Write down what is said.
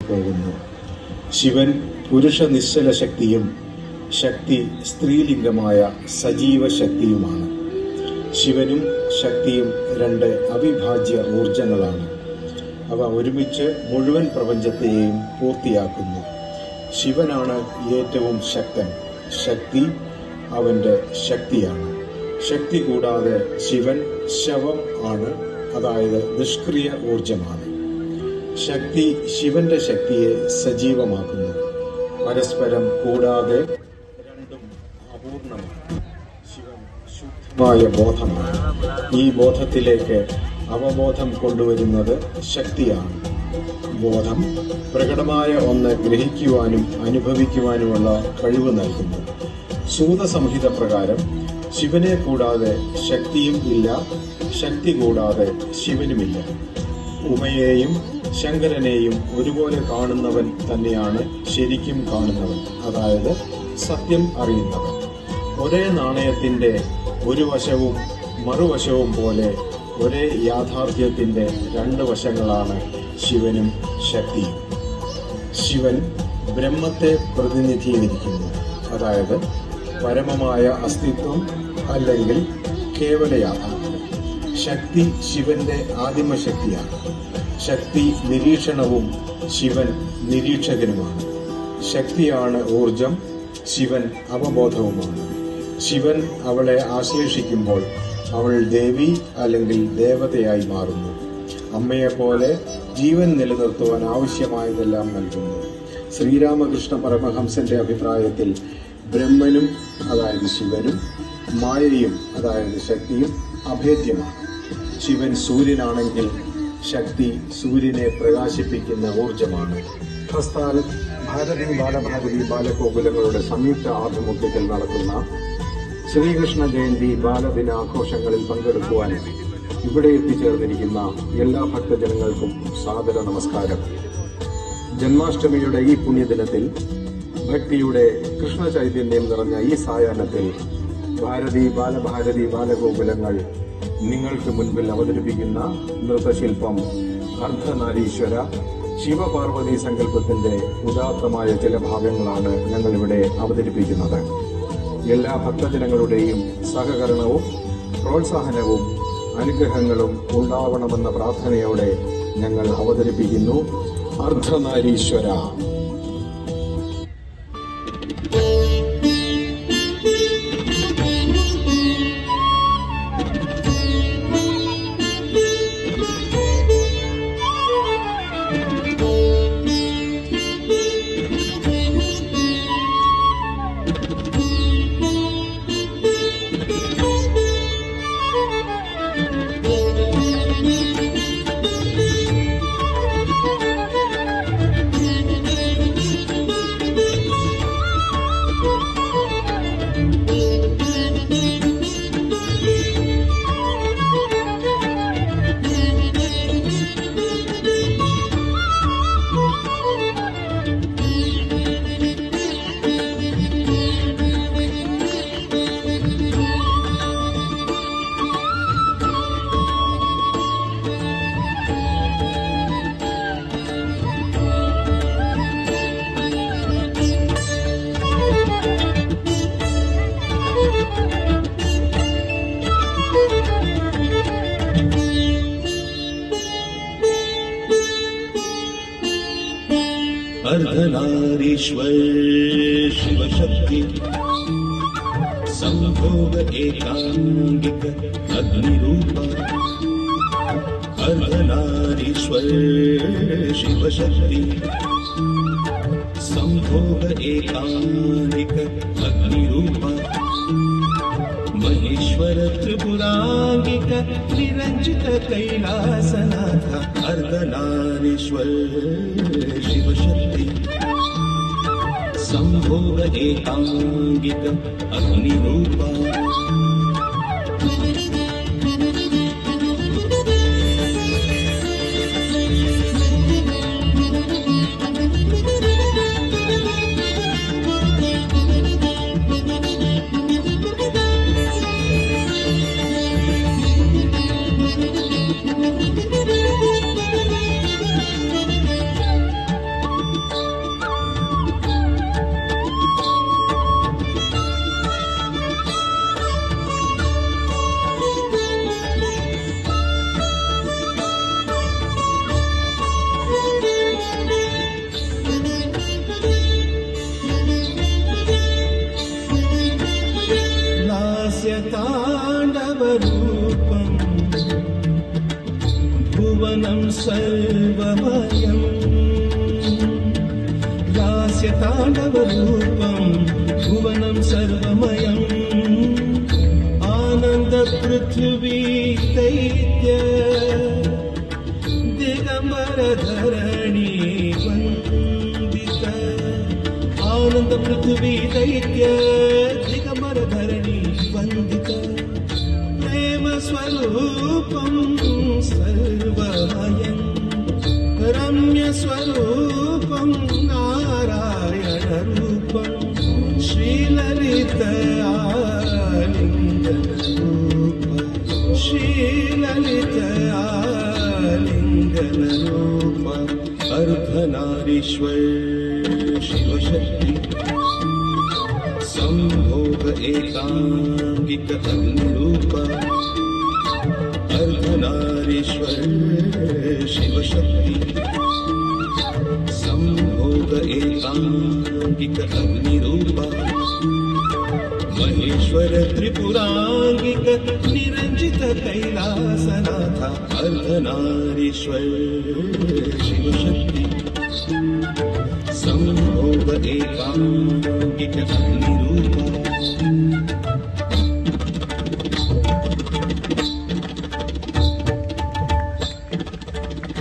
പോകുന്നു. ശിവൻ പുരുഷ നിശ്ചല ശക്തിയും ശക്തി സ്ത്രീലിംഗമായ സജീവ ശക്തിയുമാണ്. ശിവനും ശക്തിയും രണ്ട് അവിഭാജ്യ ഊർജങ്ങളാണ്. അവ ഒരുമിച്ച് മുഴുവൻ പ്രപഞ്ചത്തെയും പൂർത്തിയാക്കുന്നു. ശിവനാണ് ഏറ്റവും ശക്തൻ. ശക്തി അവന്റെ ശക്തിയാണ്. ശക്തി കൂടാതെ ശിവൻ ശവം ആണ്, അതായത് നിഷ്ക്രിയ ഊർജമാണ്. ശക്തി ശിവന്റെ ശക്തിയെ സജീവമാക്കുന്നു. പരസ്പരം കൂടാതെ രണ്ടും അപൂർണമാണ്. ശിവൻ ശുദ്ധമായ ബോധമാണ്. ഈ ബോധത്തിലേക്ക് അവബോധം കൊണ്ടുവരുന്നത് ശക്തിയാണ്. ബോധം പ്രകടമായ ഒന്ന് ഗ്രഹിക്കുവാനും അനുഭവിക്കുവാനുമുള്ള കഴിവ് നൽകുന്നു. സൂതസംഹിത പ്രകാരം ശിവനെ കൂടാതെ ശക്തിയും ഇല്ല, ശക്തി കൂടാതെ ശിവനുമില്ല. ഉമയെയും ശങ്കരനെയും ഒരുപോലെ കാണുന്നവൻ തന്നെയാണ് ശരിക്കും കാണുന്നവൻ, അതായത് സത്യം അറിയുന്നവൻ. ഒരേ നാണയത്തിന്റെ ഒരു വശവും മറുവശവും പോലെ ഒരേ യാഥാർത്ഥ്യത്തിന്റെ രണ്ട് വശങ്ങളാണ് ശിവനും ശക്തിയും. ശിവൻ ബ്രഹ്മത്തെ പ്രതിനിധീകരിക്കുന്നു, അതായത് പരമമായ അസ്തിത്വം അല്ലെങ്കിൽ കേവല യാഥാർത്ഥ്യം. ശക്തി ശിവന്റെ ആദിമശക്തിയാണ്. ശക്തി നിരീക്ഷണവും ശിവൻ നിരീക്ഷകനുമാണ്. ശക്തിയാണ് ഊർജം, ശിവൻ അവബോധവുമാണ്. ശിവൻ അവളെ ആശ്ലേഷിക്കുമ്പോൾ അവൾ ദേവി അല്ലെങ്കിൽ ദേവതയായി മാറുന്നു. അമ്മയെപ്പോലെ ജീവൻ നിലനിർത്തുവാൻ ആവശ്യമായതെല്ലാം നൽകുന്നു. ശ്രീരാമകൃഷ്ണ പരമഹംസന്റെ അഭിപ്രായത്തിൽ ബ്രഹ്മനും, അതായത് ശിവനും, മായയും, അതായത് ശക്തിയും അഭേദ്യമാണ്. ശിവൻ സൂര്യനാണെങ്കിൽ ശക്തി സൂര്യനെ പ്രകാശിപ്പിക്കുന്ന ഊർജമാണ്. ഹസ്താൽ ഭാരതി ബാലഭാരതി ബാലഗോകുലങ്ങളുടെ സംയുക്ത ആഭിമുഖ്യത്തിൽ നടക്കുന്ന ശ്രീകൃഷ്ണ ജയന്തി ബാലദിനാഘോഷങ്ങളിൽ പങ്കെടുക്കുവാൻ ഇവിടെ എത്തിച്ചേർന്നിരിക്കുന്ന എല്ലാ ഭക്തജനങ്ങൾക്കും സാദര നമസ്കാരം. ജന്മാഷ്ടമിയുടെ ഈ പുണ്യദിനത്തിൽ ഭക്തിയുടെ കൃഷ്ണ ചൈതന്യം നിറഞ്ഞ ഈ സായാഹ്നത്തിൽ ഭാരതി ബാലഗോകുലങ്ങൾ നിങ്ങൾക്ക് മുൻപിൽ അവതരിപ്പിക്കുന്ന നൃത്തശില്പം അർദ്ധനാരീശ്വര ശിവപാർവതി സങ്കല്പത്തിന്റെ ഉദാത്തമായ ചില ഭാഗങ്ങളാണ് ഞങ്ങളിവിടെ അവതരിപ്പിക്കുന്നത്. എല്ലാ ഭക്തജനങ്ങളുടെയും സഹകരണവും പ്രോത്സാഹനവും അനുഗ്രഹങ്ങളും ഉണ്ടാവണമെന്ന പ്രാർത്ഥനയോടെ ഞങ്ങൾ അവതരിപ്പിക്കുന്നു അർദ്ധനാരീശ്വര. अर्धनारीश्वर शिवशक्ति संभोग एकांगिक अग्निरूप. अर्धनारीश्वर शिवशक्ति संभोग एकांगिक अग्निरूप. महेश्वर त्रिपुरांगिक निरंजित कैलासनाथ. अर्धनारीश्वर शिवशक्ति संभोग एकांगिक अग्निरूप. भुवनं सर्वमयम् लास्यताण्डवरूपं भुवनं सर्वमयम् आनन्दपृथिवी दैत्य दिगम्बरधरणी वन्दित आनन्दपृथिवी दैत्य दिगम्बरधरणी वन्दित स्वरूपं सर्वमयं रम्यस्वरूपं नारायणरूपं श्रीललित आलिङ्गनरूप श्रीललित आलिङ्गनरूप अर्धनारीश्वर शिवशक्ति संभोग एकांगिक अग्निरूप अर्धनारीश्वर शिवशक्ति संभोग एकांगिक अग्निरूप महेश्वर त्रिपुरांगिक निरंजित कैलासनाथ अर्धनारीश्वर शिवशक्ति संभोग एकांगिक अग्नि